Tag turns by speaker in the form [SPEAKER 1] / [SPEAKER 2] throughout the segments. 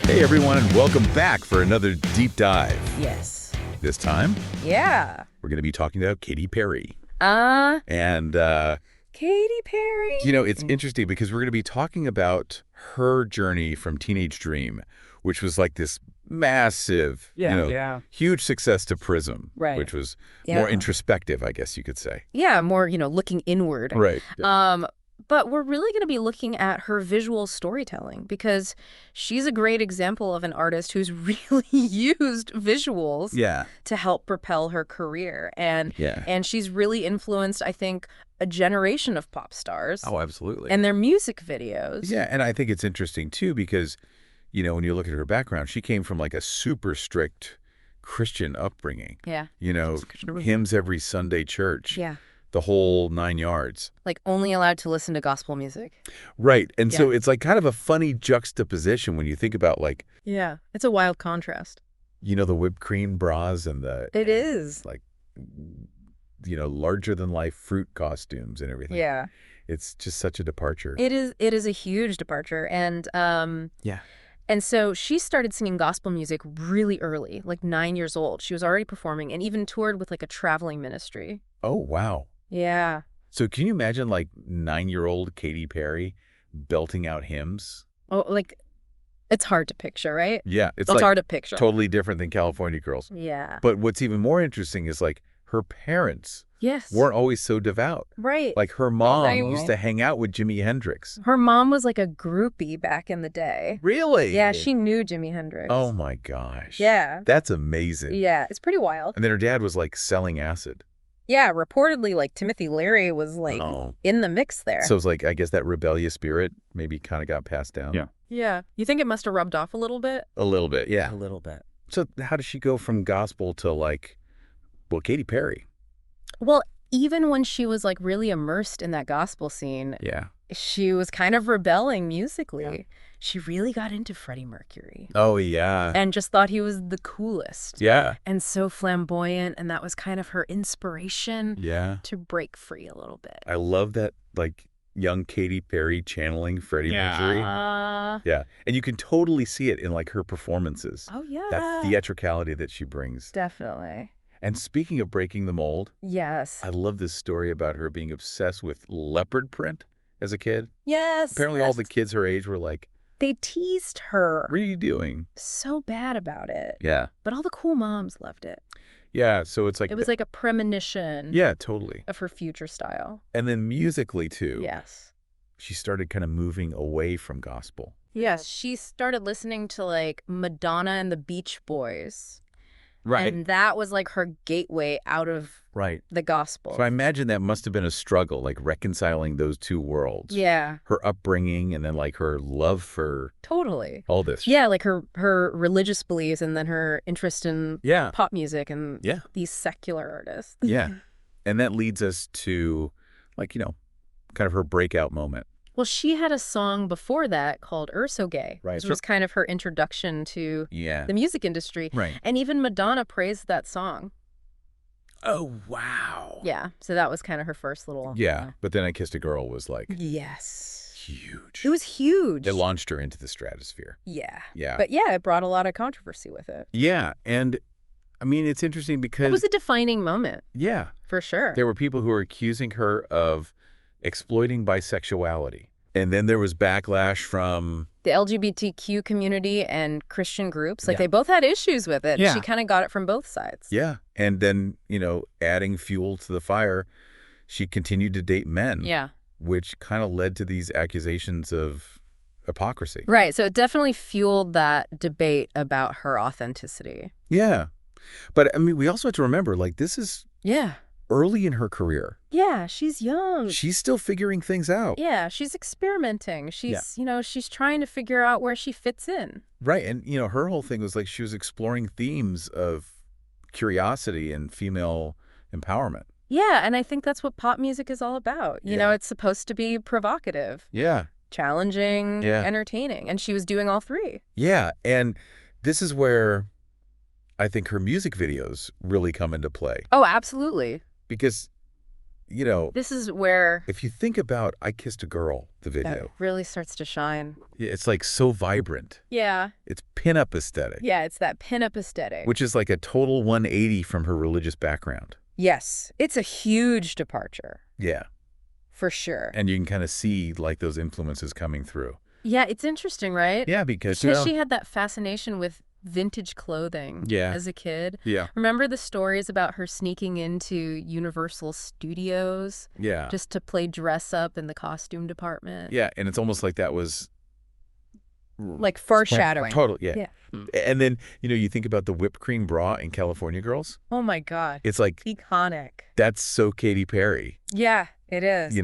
[SPEAKER 1] Hey everyone, and welcome back for another deep dive.
[SPEAKER 2] Yes.
[SPEAKER 1] This time,
[SPEAKER 2] Yeah.
[SPEAKER 1] we're going to be talking about Katy Perry.
[SPEAKER 2] Katy Perry.
[SPEAKER 1] It's interesting because we're going to be talking about her journey from teenage dream, which was like this massive, huge success to Prism,
[SPEAKER 2] Right.
[SPEAKER 1] which was more introspective, I guess you could say.
[SPEAKER 2] Yeah, more, looking inward.
[SPEAKER 1] Right.
[SPEAKER 2] But we're really going to be looking at her visual storytelling because she's a great example of an artist who's really used visuals to help propel her career. And she's really influenced, I think, a generation of pop stars.
[SPEAKER 1] Oh, absolutely.
[SPEAKER 2] And their music videos.
[SPEAKER 1] Yeah, and I think it's interesting, too, because, when you look at her background, she came from like a super strict Christian upbringing.
[SPEAKER 2] Yeah.
[SPEAKER 1] Hymns every Sunday church.
[SPEAKER 2] Yeah.
[SPEAKER 1] The whole 9 yards.
[SPEAKER 2] Like only allowed to listen to gospel music.
[SPEAKER 1] Right. And so it's like kind of a funny juxtaposition when you think about like...
[SPEAKER 2] Yeah. It's a wild contrast.
[SPEAKER 1] The whipped cream bras and the...
[SPEAKER 2] It is.
[SPEAKER 1] Like, larger than life fruit costumes and everything.
[SPEAKER 2] Yeah.
[SPEAKER 1] It's just such a departure.
[SPEAKER 2] It is a huge departure. And And so she started singing gospel music really early, like 9 years old. She was already performing and even toured with like a traveling ministry.
[SPEAKER 1] Oh, wow.
[SPEAKER 2] Yeah.
[SPEAKER 1] So can you imagine like 9-year-old Katy Perry belting out hymns?
[SPEAKER 2] Oh, like it's hard to picture, right?
[SPEAKER 1] Yeah. It's
[SPEAKER 2] like
[SPEAKER 1] hard
[SPEAKER 2] to picture.
[SPEAKER 1] Totally different than California Girls.
[SPEAKER 2] Yeah.
[SPEAKER 1] But what's even more interesting is like her parents weren't always so devout.
[SPEAKER 2] Right.
[SPEAKER 1] Like her mom used to hang out with Jimi Hendrix.
[SPEAKER 2] Her mom was like a groupie back in the day.
[SPEAKER 1] Really?
[SPEAKER 2] Yeah, she knew Jimi Hendrix.
[SPEAKER 1] Oh my gosh.
[SPEAKER 2] Yeah.
[SPEAKER 1] That's amazing.
[SPEAKER 2] Yeah, it's pretty wild.
[SPEAKER 1] And then her dad was like selling acid.
[SPEAKER 2] Yeah, reportedly like Timothy Leary was like in the mix there.
[SPEAKER 1] So it's like, I guess that rebellious spirit maybe kind of got passed down.
[SPEAKER 3] Yeah.
[SPEAKER 2] Yeah. You think it must have rubbed off a little bit?
[SPEAKER 1] A little bit, yeah.
[SPEAKER 3] A little bit.
[SPEAKER 1] So how does she go from gospel to like, Katy Perry?
[SPEAKER 2] Well, even when she was like really immersed in that gospel scene, she was kind of rebelling musically. Yeah. She really got into Freddie Mercury.
[SPEAKER 1] Oh, yeah.
[SPEAKER 2] And just thought he was the coolest.
[SPEAKER 1] Yeah.
[SPEAKER 2] And so flamboyant. And that was kind of her inspiration to break free a little bit.
[SPEAKER 1] I love that, like, young Katy Perry channeling Freddie Mercury. Yeah. And you can totally see it in, like, her performances.
[SPEAKER 2] Oh, yeah.
[SPEAKER 1] That theatricality that she brings.
[SPEAKER 2] Definitely.
[SPEAKER 1] And speaking of breaking the mold.
[SPEAKER 2] Yes.
[SPEAKER 1] I love this story about her being obsessed with leopard print as a kid.
[SPEAKER 2] Yes.
[SPEAKER 1] Apparently all the kids her age were like,
[SPEAKER 2] they teased her.
[SPEAKER 1] What are you doing?
[SPEAKER 2] So bad about it.
[SPEAKER 1] Yeah.
[SPEAKER 2] But all the cool moms loved it.
[SPEAKER 1] Yeah, so it's like...
[SPEAKER 2] It was like a premonition.
[SPEAKER 1] Yeah, totally.
[SPEAKER 2] Of her future style.
[SPEAKER 1] And then musically, too.
[SPEAKER 2] Yes.
[SPEAKER 1] She started kind of moving away from gospel.
[SPEAKER 2] Yes, she started listening to like Madonna and the Beach Boys.
[SPEAKER 1] Right.
[SPEAKER 2] And that was like her gateway out of the gospel.
[SPEAKER 1] So I imagine that must have been a struggle, like reconciling those two worlds.
[SPEAKER 2] Yeah.
[SPEAKER 1] Her upbringing and then like her love for...
[SPEAKER 2] Totally.
[SPEAKER 1] All this.
[SPEAKER 2] Yeah, like her religious beliefs and then her interest in pop music and these secular artists.
[SPEAKER 1] Yeah. And that leads us to like, kind of her breakout moment.
[SPEAKER 2] Well, she had a song before that called So Gay, which was kind of her introduction to the music industry.
[SPEAKER 1] Right.
[SPEAKER 2] And even Madonna praised that song.
[SPEAKER 1] Oh, wow.
[SPEAKER 2] Yeah. So that was kind of her first little...
[SPEAKER 1] Yeah. But Then I Kissed a Girl was like...
[SPEAKER 2] Yes.
[SPEAKER 1] Huge.
[SPEAKER 2] It was huge.
[SPEAKER 1] It launched her into the stratosphere.
[SPEAKER 2] Yeah.
[SPEAKER 1] Yeah.
[SPEAKER 2] But yeah, it brought a lot of controversy with it.
[SPEAKER 1] Yeah. And I mean, it's interesting because...
[SPEAKER 2] It was a defining moment.
[SPEAKER 1] Yeah.
[SPEAKER 2] For sure.
[SPEAKER 1] There were people who were accusing her of exploiting bisexuality. And then there was backlash from...
[SPEAKER 2] the LGBTQ community and Christian groups. Like, they both had issues with it. Yeah. She kind of got it from both sides.
[SPEAKER 1] Yeah. And then, adding fuel to the fire, she continued to date men.
[SPEAKER 2] Yeah.
[SPEAKER 1] Which kind of led to these accusations of hypocrisy.
[SPEAKER 2] Right. So it definitely fueled that debate about her authenticity.
[SPEAKER 1] Yeah. But, I mean, we also have to remember, like, this is...
[SPEAKER 2] Yeah.
[SPEAKER 1] Early in her career.
[SPEAKER 2] Yeah, she's young.
[SPEAKER 1] She's still figuring things out.
[SPEAKER 2] Yeah, she's experimenting. She's, she's trying to figure out where she fits in.
[SPEAKER 1] Right. And, her whole thing was like she was exploring themes of curiosity and female empowerment.
[SPEAKER 2] Yeah, and I think that's what pop music is all about. You know, it's supposed to be provocative.
[SPEAKER 1] Yeah.
[SPEAKER 2] Challenging, entertaining. And she was doing all three.
[SPEAKER 1] Yeah, and this is where I think her music videos really come into play.
[SPEAKER 2] Oh, absolutely.
[SPEAKER 1] Because
[SPEAKER 2] This is where...
[SPEAKER 1] If you think about I Kissed a Girl, the video.
[SPEAKER 2] That really starts to shine.
[SPEAKER 1] Yeah, it's like so vibrant.
[SPEAKER 2] Yeah.
[SPEAKER 1] It's pinup aesthetic.
[SPEAKER 2] Yeah, it's that pinup aesthetic.
[SPEAKER 1] Which is like a total 180 from her religious background.
[SPEAKER 2] Yes. It's a huge departure.
[SPEAKER 1] Yeah.
[SPEAKER 2] For sure.
[SPEAKER 1] And you can kind of see like those influences coming through.
[SPEAKER 2] Yeah, it's interesting, right?
[SPEAKER 1] Yeah, because
[SPEAKER 2] she had that fascination with vintage clothing as a kid.
[SPEAKER 1] Yeah.
[SPEAKER 2] Remember the stories about her sneaking into Universal Studios?
[SPEAKER 1] Yeah.
[SPEAKER 2] Just to play dress up in the costume department?
[SPEAKER 1] Yeah, and it's almost like that was...
[SPEAKER 2] like foreshadowing.
[SPEAKER 1] Totally, yeah. And then, you think about the whipped cream bra in California Girls.
[SPEAKER 2] Oh, my God.
[SPEAKER 1] It's like...
[SPEAKER 2] iconic.
[SPEAKER 1] That's so Katy Perry.
[SPEAKER 2] Yeah, it is.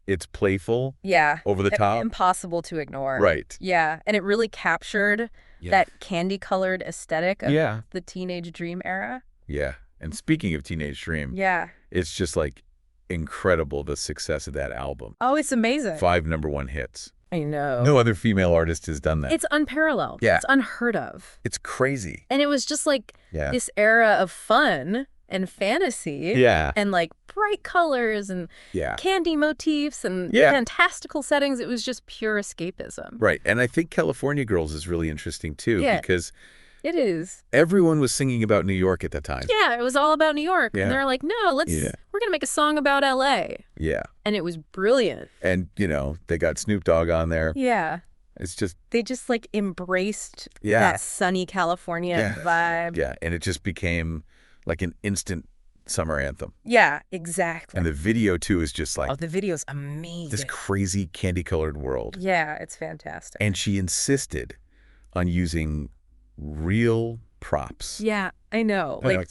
[SPEAKER 1] It's playful.
[SPEAKER 2] Yeah.
[SPEAKER 1] Over the top.
[SPEAKER 2] Impossible to ignore.
[SPEAKER 1] Right.
[SPEAKER 2] Yeah, and it really captured that candy-colored aesthetic of the teenage dream era.
[SPEAKER 1] Yeah, and speaking of teenage dream, it's just like incredible the success of that album.
[SPEAKER 2] Oh, it's amazing.
[SPEAKER 1] 5 #1 hits.
[SPEAKER 2] I know.
[SPEAKER 1] No other female artist has done that.
[SPEAKER 2] It's unparalleled.
[SPEAKER 1] Yeah.
[SPEAKER 2] It's unheard of.
[SPEAKER 1] It's crazy.
[SPEAKER 2] And it was just like this era of fun and fantasy.
[SPEAKER 1] Yeah.
[SPEAKER 2] And like bright colors and candy motifs and fantastical settings. It was just pure escapism.
[SPEAKER 1] Right. And I think California Girls is really interesting too because
[SPEAKER 2] it is.
[SPEAKER 1] Everyone was singing about New York at that time.
[SPEAKER 2] Yeah, it was all about New York. And they're like, no, we're going to make a song about L.A.
[SPEAKER 1] Yeah.
[SPEAKER 2] And it was brilliant.
[SPEAKER 1] And, they got Snoop Dogg on there.
[SPEAKER 2] Yeah.
[SPEAKER 1] It's just...
[SPEAKER 2] They just like embraced that sunny California vibe.
[SPEAKER 1] Yeah, and it just became like an instant summer anthem.
[SPEAKER 2] Yeah, exactly.
[SPEAKER 1] And the video too is just like...
[SPEAKER 2] Oh, the video's amazing.
[SPEAKER 1] This crazy candy-colored world.
[SPEAKER 2] Yeah, it's fantastic.
[SPEAKER 1] And she insisted on using real props.
[SPEAKER 2] Yeah, I know. Like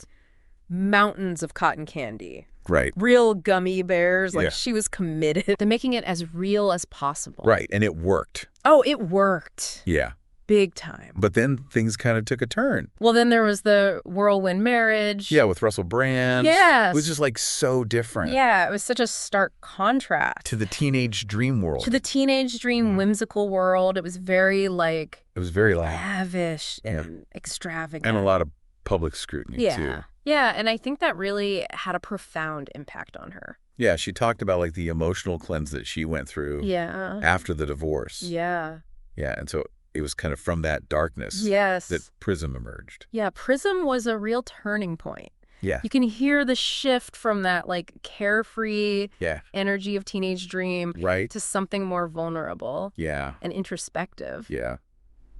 [SPEAKER 2] mountains of cotton candy.
[SPEAKER 1] Right.
[SPEAKER 2] Real gummy bears. Like she was committed to making it as real as possible.
[SPEAKER 1] Right. And it worked.
[SPEAKER 2] Oh, it worked.
[SPEAKER 1] Yeah.
[SPEAKER 2] Big time.
[SPEAKER 1] But then things kind of took a turn.
[SPEAKER 2] Well, then there was the whirlwind marriage.
[SPEAKER 1] Yeah, with Russell Brand.
[SPEAKER 2] Yes.
[SPEAKER 1] It was just like so different.
[SPEAKER 2] Yeah, it was such a stark contrast.
[SPEAKER 1] To the teenage dream world.
[SPEAKER 2] To the teenage dream whimsical world. It was very like...
[SPEAKER 1] It was very
[SPEAKER 2] lavish and extravagant.
[SPEAKER 1] And a lot of public scrutiny too.
[SPEAKER 2] Yeah, and I think that really had a profound impact on her.
[SPEAKER 1] Yeah, she talked about like the emotional cleanse that she went through after the divorce.
[SPEAKER 2] Yeah.
[SPEAKER 1] Yeah, and so it was kind of from that darkness that Prism emerged.
[SPEAKER 2] Yeah, Prism was a real turning point.
[SPEAKER 1] Yeah.
[SPEAKER 2] You can hear the shift from that like carefree energy of teenage dream to something more vulnerable and introspective.
[SPEAKER 1] Yeah.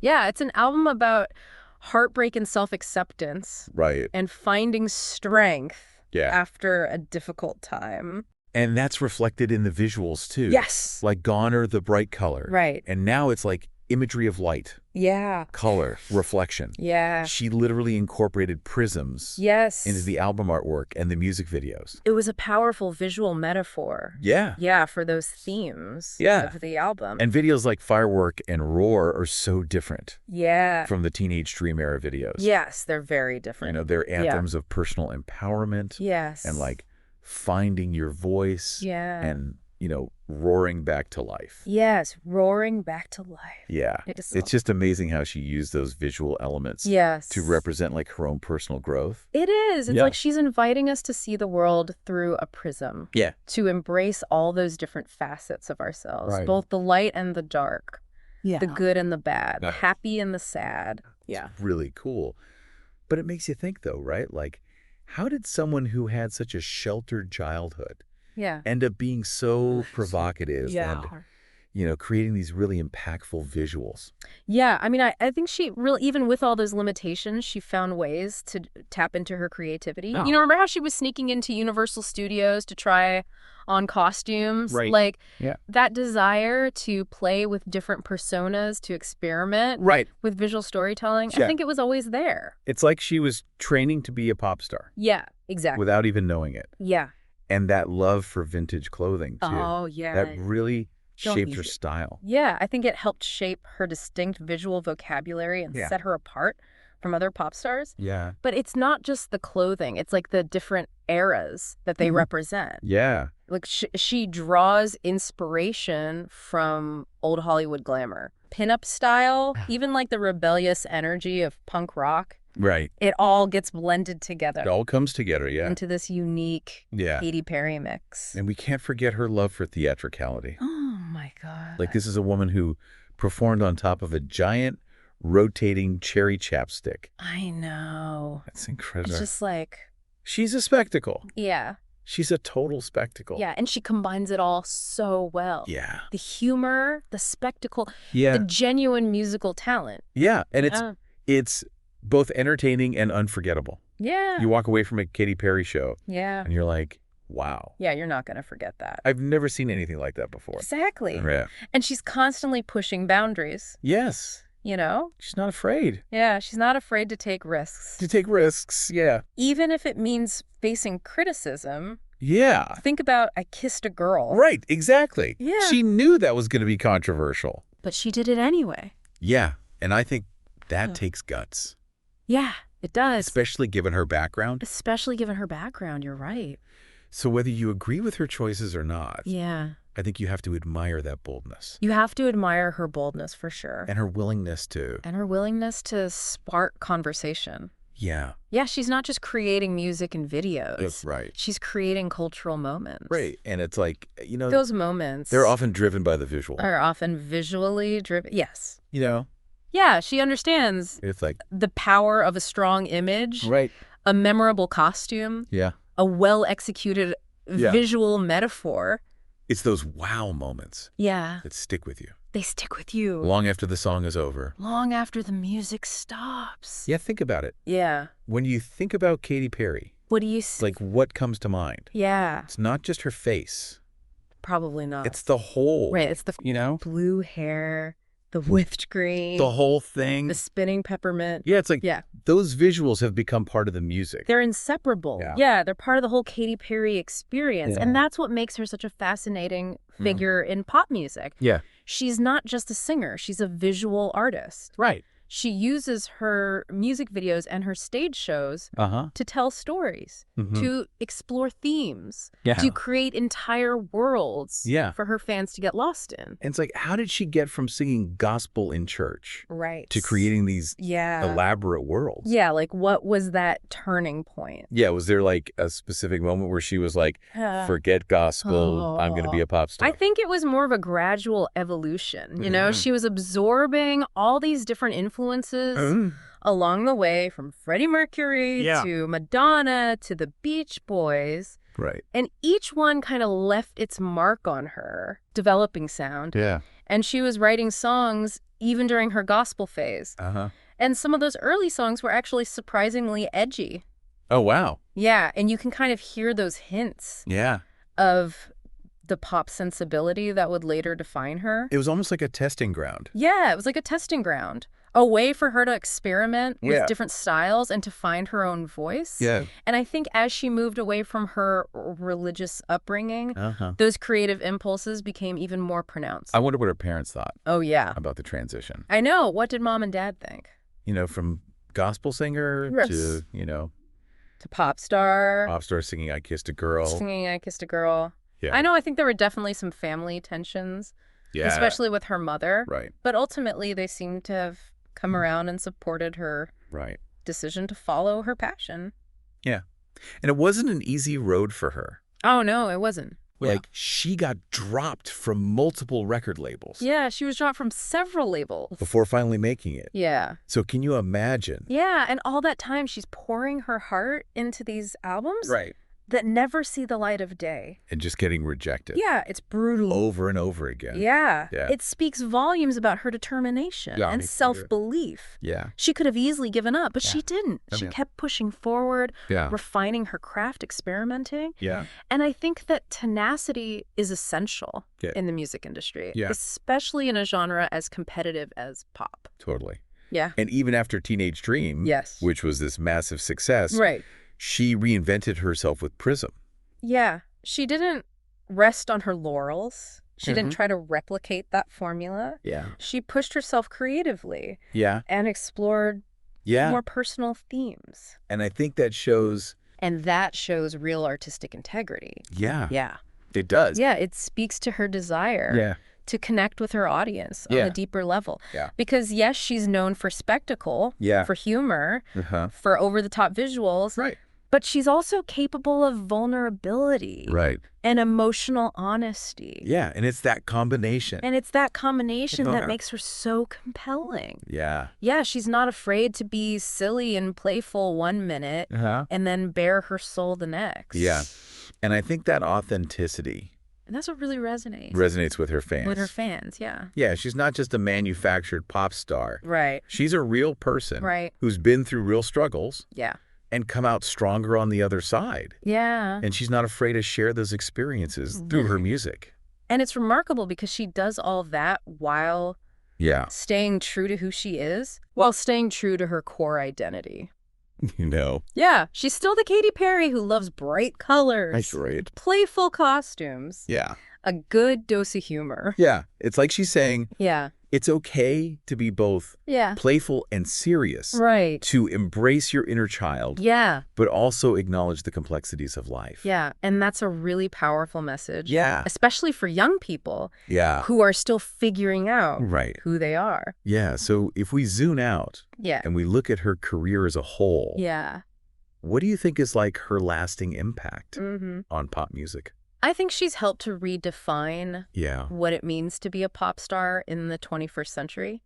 [SPEAKER 2] Yeah, it's an album about heartbreak and self-acceptance.
[SPEAKER 1] Right.
[SPEAKER 2] And finding strength after a difficult time.
[SPEAKER 1] And that's reflected in the visuals too.
[SPEAKER 2] Yes.
[SPEAKER 1] Like Gone are the bright color.
[SPEAKER 2] Right.
[SPEAKER 1] And now it's like imagery of light.
[SPEAKER 2] Yeah.
[SPEAKER 1] Color, reflection.
[SPEAKER 2] Yeah.
[SPEAKER 1] She literally incorporated prisms into the album artwork and the music videos.
[SPEAKER 2] It was a powerful visual metaphor.
[SPEAKER 1] Yeah.
[SPEAKER 2] Yeah, for those themes of the album.
[SPEAKER 1] And videos like Firework and Roar are so different.
[SPEAKER 2] Yeah.
[SPEAKER 1] From the Teenage Dream era videos.
[SPEAKER 2] Yes, they're very different.
[SPEAKER 1] They're anthems of personal empowerment.
[SPEAKER 2] Yes.
[SPEAKER 1] And like finding your voice.
[SPEAKER 2] Yeah.
[SPEAKER 1] And, roaring back to life.
[SPEAKER 2] Yes, roaring back to life.
[SPEAKER 1] Yeah. It's just amazing how she used those visual elements to represent like her own personal growth.
[SPEAKER 2] It is. It's like she's inviting us to see the world through a prism.
[SPEAKER 1] Yeah.
[SPEAKER 2] To embrace all those different facets of ourselves, both the light and the dark, the good and the bad, the happy and the sad.
[SPEAKER 1] Yeah. It's really cool. But it makes you think though, right? Like, how did someone who had such a sheltered childhood end up being so provocative and, creating these really impactful visuals?
[SPEAKER 2] Yeah, I mean, I think she really, even with all those limitations, she found ways to tap into her creativity. Oh. Remember how she was sneaking into Universal Studios to try on costumes?
[SPEAKER 1] Right.
[SPEAKER 2] Like, that desire to play with different personas, to experiment with visual storytelling, I think it was always there.
[SPEAKER 1] It's like she was training to be a pop star.
[SPEAKER 2] Yeah, exactly.
[SPEAKER 1] Without even knowing it.
[SPEAKER 2] Yeah.
[SPEAKER 1] And that love for vintage clothing, too.
[SPEAKER 2] Oh, yeah.
[SPEAKER 1] That really shaped her style.
[SPEAKER 2] Yeah, I think it helped shape her distinct visual vocabulary and set her apart from other pop stars.
[SPEAKER 1] Yeah.
[SPEAKER 2] But it's not just the clothing. It's like the different eras that they represent.
[SPEAKER 1] Yeah.
[SPEAKER 2] Like she draws inspiration from old Hollywood glamour. Pinup style, even like the rebellious energy of punk rock.
[SPEAKER 1] Right.
[SPEAKER 2] It all gets blended together.
[SPEAKER 1] It all comes together, yeah.
[SPEAKER 2] Into this unique Katy Perry mix.
[SPEAKER 1] And we can't forget her love for theatricality.
[SPEAKER 2] Oh, my God.
[SPEAKER 1] Like, this is a woman who performed on top of a giant rotating cherry chapstick.
[SPEAKER 2] I know.
[SPEAKER 1] That's incredible.
[SPEAKER 2] It's just like...
[SPEAKER 1] She's a spectacle.
[SPEAKER 2] Yeah.
[SPEAKER 1] She's a total spectacle.
[SPEAKER 2] Yeah, and she combines it all so well.
[SPEAKER 1] Yeah.
[SPEAKER 2] The humor, the spectacle,
[SPEAKER 1] yeah.
[SPEAKER 2] the genuine musical talent.
[SPEAKER 1] Yeah, and it's both entertaining and unforgettable.
[SPEAKER 2] Yeah.
[SPEAKER 1] You walk away from a Katy Perry show.
[SPEAKER 2] Yeah.
[SPEAKER 1] And you're like, wow.
[SPEAKER 2] Yeah, you're not going to forget that.
[SPEAKER 1] I've never seen anything like that before.
[SPEAKER 2] Exactly.
[SPEAKER 1] Yeah.
[SPEAKER 2] And she's constantly pushing boundaries.
[SPEAKER 1] Yes.
[SPEAKER 2] You know?
[SPEAKER 1] She's not afraid.
[SPEAKER 2] Yeah, she's not afraid to take risks.
[SPEAKER 1] Yeah.
[SPEAKER 2] Even if it means facing criticism.
[SPEAKER 1] Yeah.
[SPEAKER 2] Think about I Kissed a Girl.
[SPEAKER 1] Right, exactly.
[SPEAKER 2] Yeah.
[SPEAKER 1] She knew that was going to be controversial.
[SPEAKER 2] But she did it anyway.
[SPEAKER 1] Yeah, and I think that takes guts.
[SPEAKER 2] Yeah, it does.
[SPEAKER 1] Especially given her background.
[SPEAKER 2] You're right.
[SPEAKER 1] So whether you agree with her choices or not.
[SPEAKER 2] Yeah.
[SPEAKER 1] I think you have to admire that boldness.
[SPEAKER 2] You have to admire her boldness for sure.
[SPEAKER 1] And her willingness to.
[SPEAKER 2] Spark conversation.
[SPEAKER 1] Yeah.
[SPEAKER 2] Yeah, she's not just creating music and videos.
[SPEAKER 1] That's right.
[SPEAKER 2] She's creating cultural moments.
[SPEAKER 1] Right. And it's like, you know.
[SPEAKER 2] Those moments.
[SPEAKER 1] They're often driven by the visual.
[SPEAKER 2] Are often visually driven. Yes.
[SPEAKER 1] You know.
[SPEAKER 2] Yeah, she understands.
[SPEAKER 1] It's like.
[SPEAKER 2] The power of a strong image.
[SPEAKER 1] Right.
[SPEAKER 2] A memorable costume.
[SPEAKER 1] Yeah.
[SPEAKER 2] A well-executed visual metaphor.
[SPEAKER 1] It's those wow moments.
[SPEAKER 2] Yeah.
[SPEAKER 1] That stick with you.
[SPEAKER 2] They stick with you.
[SPEAKER 1] Long after the song is over.
[SPEAKER 2] Long after the music stops.
[SPEAKER 1] Yeah, think about it.
[SPEAKER 2] Yeah.
[SPEAKER 1] When you think about Katy Perry.
[SPEAKER 2] What do you see?
[SPEAKER 1] Like, what comes to mind?
[SPEAKER 2] Yeah.
[SPEAKER 1] It's not just her face.
[SPEAKER 2] Probably not.
[SPEAKER 1] It's the whole.
[SPEAKER 2] Right, it's the blue hair, the whipped cream.
[SPEAKER 1] The whole thing.
[SPEAKER 2] The spinning peppermint.
[SPEAKER 1] Yeah, it's like those visuals have become part of the music.
[SPEAKER 2] They're inseparable. Yeah, they're part of the whole Katy Perry experience.
[SPEAKER 1] Yeah.
[SPEAKER 2] And that's what makes her such a fascinating figure in pop music.
[SPEAKER 1] Yeah.
[SPEAKER 2] She's not just a singer. She's a visual artist.
[SPEAKER 1] Right.
[SPEAKER 2] She uses her music videos and her stage shows to tell stories, to explore themes, to create entire worlds for her fans to get lost in.
[SPEAKER 1] And it's like, how did she get from singing gospel in church to creating these elaborate worlds?
[SPEAKER 2] Yeah, like what was that turning point?
[SPEAKER 1] Yeah, was there like a specific moment where she was like, forget gospel, I'm going to be a pop star?
[SPEAKER 2] I think it was more of a gradual evolution. You know, she was absorbing all these different influences along the way, from Freddie Mercury to Madonna to the Beach Boys.
[SPEAKER 1] Right.
[SPEAKER 2] And each one kind of left its mark on her, developing sound.
[SPEAKER 1] Yeah.
[SPEAKER 2] And she was writing songs even during her gospel phase. And some of those early songs were actually surprisingly edgy.
[SPEAKER 1] Oh, wow.
[SPEAKER 2] Yeah, and you can kind of hear those hints of the pop sensibility that would later define her.
[SPEAKER 1] It was almost like a testing ground.
[SPEAKER 2] Yeah, it was like a testing ground. A way for her to experiment with different styles and to find her own voice.
[SPEAKER 1] Yeah.
[SPEAKER 2] And I think as she moved away from her religious upbringing, those creative impulses became even more pronounced.
[SPEAKER 1] I wonder what her parents thought.
[SPEAKER 2] Oh, yeah.
[SPEAKER 1] About the transition.
[SPEAKER 2] I know. What did mom and dad think?
[SPEAKER 1] You know, from gospel singer to, you know.
[SPEAKER 2] To pop star.
[SPEAKER 1] Pop star singing I Kissed a Girl.
[SPEAKER 2] Singing I Kissed a Girl.
[SPEAKER 1] Yeah.
[SPEAKER 2] I know. I think there were definitely some family tensions. Yeah. Especially with her mother.
[SPEAKER 1] Right.
[SPEAKER 2] But ultimately, they seem to have come around and supported her decision to follow her passion.
[SPEAKER 1] Yeah. And it wasn't an easy road for her.
[SPEAKER 2] Oh, no, it wasn't.
[SPEAKER 1] Like, she got dropped from multiple record labels.
[SPEAKER 2] Yeah, she was dropped from several labels.
[SPEAKER 1] Before finally making it.
[SPEAKER 2] Yeah.
[SPEAKER 1] So can you imagine?
[SPEAKER 2] Yeah, and all that time she's pouring her heart into these albums.
[SPEAKER 1] Right.
[SPEAKER 2] That never see the light of day.
[SPEAKER 1] And just getting rejected.
[SPEAKER 2] Yeah, it's brutal.
[SPEAKER 1] Over and over again.
[SPEAKER 2] Yeah. It speaks volumes about her determination and self-belief.
[SPEAKER 1] Yeah.
[SPEAKER 2] She could have easily given up, but she didn't. She kept pushing forward, refining her craft, experimenting.
[SPEAKER 1] Yeah.
[SPEAKER 2] And I think that tenacity is essential in the music industry, especially in a genre as competitive as pop.
[SPEAKER 1] Totally.
[SPEAKER 2] Yeah.
[SPEAKER 1] And even after Teenage Dream, which was this massive success, she reinvented herself with Prism.
[SPEAKER 2] Yeah. She didn't rest on her laurels. She didn't try to replicate that formula.
[SPEAKER 1] Yeah.
[SPEAKER 2] She pushed herself creatively.
[SPEAKER 1] Yeah.
[SPEAKER 2] And explored more personal themes.
[SPEAKER 1] And I think that shows...
[SPEAKER 2] And that shows real artistic integrity.
[SPEAKER 1] Yeah.
[SPEAKER 2] Yeah.
[SPEAKER 1] It does.
[SPEAKER 2] Yeah, it speaks to her desire to connect with her audience on a deeper level. Because, yes, she's known for spectacle, for humor, for over-the-top visuals.
[SPEAKER 1] Right.
[SPEAKER 2] But she's also capable of vulnerability.
[SPEAKER 1] Right.
[SPEAKER 2] And emotional honesty.
[SPEAKER 1] Yeah, and it's that combination.
[SPEAKER 2] And it's that combination that makes her so compelling.
[SPEAKER 1] Yeah.
[SPEAKER 2] Yeah, she's not afraid to be silly and playful one minute and then bare her soul the next.
[SPEAKER 1] Yeah. And I think that authenticity...
[SPEAKER 2] And that's what really resonates.
[SPEAKER 1] Resonates with her fans.
[SPEAKER 2] With her fans, yeah.
[SPEAKER 1] Yeah, she's not just a manufactured pop star.
[SPEAKER 2] Right.
[SPEAKER 1] She's a real person.
[SPEAKER 2] Right.
[SPEAKER 1] Who's been through real struggles.
[SPEAKER 2] Yeah.
[SPEAKER 1] And come out stronger on the other side.
[SPEAKER 2] Yeah.
[SPEAKER 1] And she's not afraid to share those experiences through her music.
[SPEAKER 2] And it's remarkable because she does all that while staying true to who she is, while staying true to her core identity.
[SPEAKER 1] You know.
[SPEAKER 2] Yeah, she's still the Katy Perry who loves bright colors.
[SPEAKER 1] That's right.
[SPEAKER 2] Playful costumes.
[SPEAKER 1] Yeah.
[SPEAKER 2] A good dose of humor.
[SPEAKER 1] Yeah. It's like she's saying,
[SPEAKER 3] it's okay to be both playful and serious.
[SPEAKER 2] Right.
[SPEAKER 3] To embrace your inner child.
[SPEAKER 2] Yeah.
[SPEAKER 3] But also acknowledge the complexities of life.
[SPEAKER 2] Yeah. And that's a really powerful message.
[SPEAKER 3] Yeah.
[SPEAKER 2] Especially for young people.
[SPEAKER 3] Yeah.
[SPEAKER 2] Who are still figuring out who they are.
[SPEAKER 3] Yeah. So if we zoom out and we look at her career as a whole.
[SPEAKER 2] Yeah.
[SPEAKER 3] What do you think is like her lasting impact on pop music?
[SPEAKER 2] I think she's helped to redefine what it means to be a pop star in the 21st century.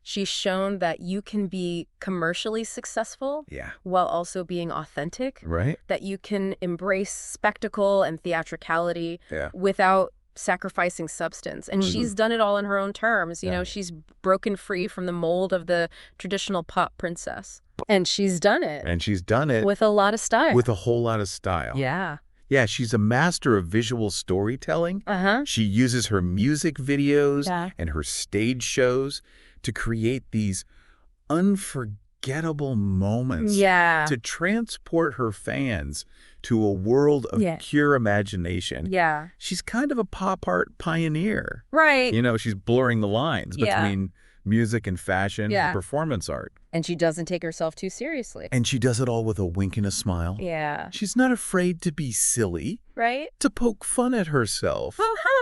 [SPEAKER 2] She's shown that you can be commercially successful while also being authentic.
[SPEAKER 3] Right.
[SPEAKER 2] That you can embrace spectacle and theatricality without sacrificing substance. And she's done it all in her own terms. You know, she's broken free from the mold of the traditional pop princess. And she's done it.
[SPEAKER 3] And she's done it.
[SPEAKER 2] With a lot of style.
[SPEAKER 3] With a whole lot of style.
[SPEAKER 2] Yeah.
[SPEAKER 3] Yeah, she's a master of visual storytelling. She uses her music videos and her stage shows to create these unforgettable moments. To transport her fans to a world of pure imagination. She's kind of a pop art pioneer.
[SPEAKER 2] Right.
[SPEAKER 3] You know, she's blurring the lines between music and fashion and performance art.
[SPEAKER 2] And she doesn't take herself too seriously.
[SPEAKER 3] And she does it all with a wink and a smile.
[SPEAKER 2] Yeah.
[SPEAKER 3] She's not afraid to be silly.
[SPEAKER 2] Right.
[SPEAKER 3] To poke fun at herself.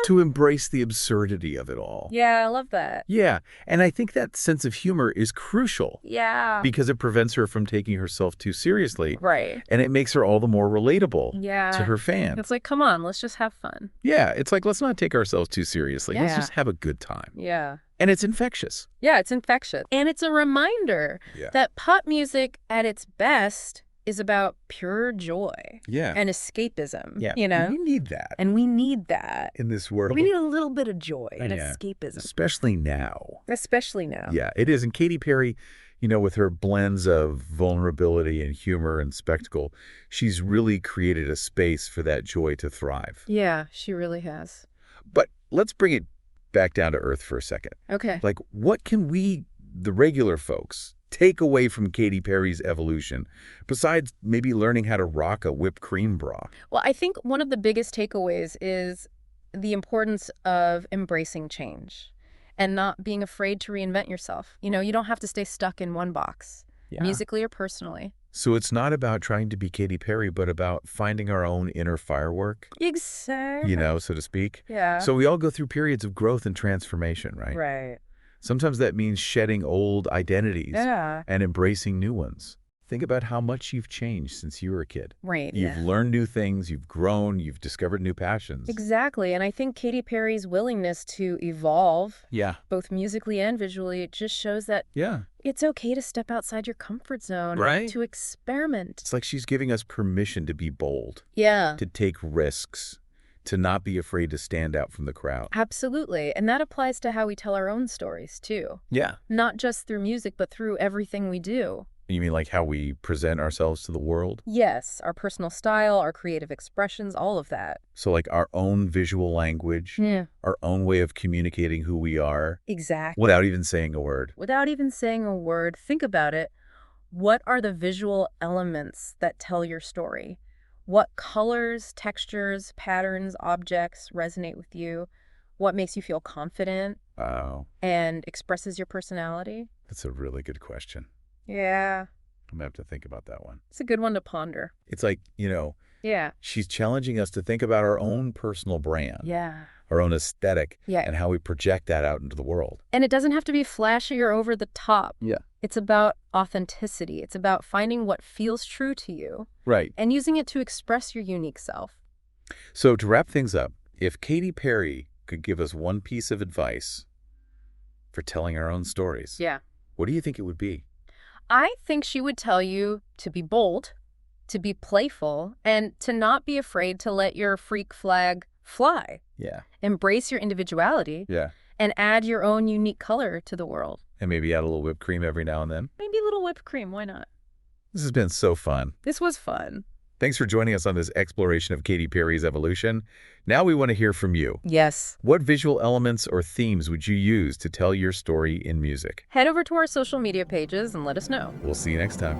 [SPEAKER 3] To embrace the absurdity of it all.
[SPEAKER 2] Yeah, I love that.
[SPEAKER 3] Yeah. And I think that sense of humor is crucial.
[SPEAKER 2] Yeah.
[SPEAKER 3] Because it prevents her from taking herself too seriously.
[SPEAKER 2] Right.
[SPEAKER 3] And it makes her all the more relatable to her fans.
[SPEAKER 2] It's like, come on, let's just have fun.
[SPEAKER 3] Yeah. It's like, let's not take ourselves too seriously. Let's just have a good time.
[SPEAKER 2] Yeah.
[SPEAKER 3] And it's infectious.
[SPEAKER 2] Yeah, it's infectious. And it's a reminder that pop music at its best is about pure joy and escapism.
[SPEAKER 3] Yeah.
[SPEAKER 2] You know?
[SPEAKER 3] We need that.
[SPEAKER 2] And we need that.
[SPEAKER 3] In this world.
[SPEAKER 2] We need a little bit of joy and escapism.
[SPEAKER 3] Especially now.
[SPEAKER 2] Especially now.
[SPEAKER 3] Yeah, it is. And Katy Perry, you know, with her blends of vulnerability and humor and spectacle, she's really created a space for that joy to thrive.
[SPEAKER 2] Yeah, she really has.
[SPEAKER 3] But let's bring it back down to earth for a second.
[SPEAKER 2] Okay.
[SPEAKER 3] Like, what can we, the regular folks, take away from Katy Perry's evolution, besides maybe learning how to rock a whipped cream bra?
[SPEAKER 2] Well, I think one of the biggest takeaways is the importance of embracing change and not being afraid to reinvent yourself. You know, you don't have to stay stuck in one box, musically or personally.
[SPEAKER 3] So it's not about trying to be Katy Perry, but about finding our own inner firework.
[SPEAKER 2] Exactly.
[SPEAKER 3] You know, so to speak.
[SPEAKER 2] Yeah.
[SPEAKER 3] So we all go through periods of growth and transformation, right?
[SPEAKER 2] Right.
[SPEAKER 3] Sometimes that means shedding old identities and embracing new ones. Think about how much you've changed since you were a kid.
[SPEAKER 2] Right.
[SPEAKER 3] You've learned new things, you've grown, you've discovered new passions.
[SPEAKER 2] Exactly. And I think Katy Perry's willingness to evolve, both musically and visually, it just shows that it's okay to step outside your comfort zone, to experiment.
[SPEAKER 3] It's like she's giving us permission to be bold,
[SPEAKER 2] to
[SPEAKER 3] take risks, to not be afraid to stand out from the crowd.
[SPEAKER 2] Absolutely. And that applies to how we tell our own stories, too.
[SPEAKER 3] Yeah.
[SPEAKER 2] Not just through music, but through everything we do.
[SPEAKER 3] You mean like how we present ourselves to the world?
[SPEAKER 2] Yes. Our personal style, our creative expressions, all of that.
[SPEAKER 3] So like our own visual language, our own way of communicating who we are.
[SPEAKER 2] Exactly.
[SPEAKER 3] Without even saying a word.
[SPEAKER 2] Without even saying a word. Think about it. What are the visual elements that tell your story? What colors, textures, patterns, objects resonate with you? What makes you feel confident and expresses your personality?
[SPEAKER 3] That's a really good question.
[SPEAKER 2] Yeah.
[SPEAKER 3] I'm going to have to think about that one.
[SPEAKER 2] It's a good one to ponder.
[SPEAKER 3] It's like, you know, she's challenging us to think about our own personal brand.
[SPEAKER 2] Yeah.
[SPEAKER 1] our own aesthetic, and how we project that out into the world.
[SPEAKER 2] And it doesn't have to be flashy or over the top.
[SPEAKER 1] Yeah.
[SPEAKER 2] It's about authenticity. It's about finding what feels true to you.
[SPEAKER 1] Right.
[SPEAKER 2] And using it to express your unique self.
[SPEAKER 1] So to wrap things up, if Katy Perry could give us one piece of advice for telling our own stories, what do you think it would be?
[SPEAKER 2] I think she would tell you to be bold, to be playful, and to not be afraid to let your freak flag fly.
[SPEAKER 1] Yeah.
[SPEAKER 2] Embrace your individuality.
[SPEAKER 1] Yeah.
[SPEAKER 2] And add your own unique color to the world.
[SPEAKER 1] And maybe add a little whipped cream every now and then.
[SPEAKER 2] Maybe a little whipped cream. Why not?
[SPEAKER 1] This has been so fun.
[SPEAKER 2] This was fun.
[SPEAKER 1] Thanks for joining us on this exploration of Katy Perry's evolution. Now we want to hear from you.
[SPEAKER 2] Yes.
[SPEAKER 1] What visual elements or themes would you use to tell your story in music?
[SPEAKER 2] Head over to our social media pages and let us know.
[SPEAKER 1] We'll see you next time.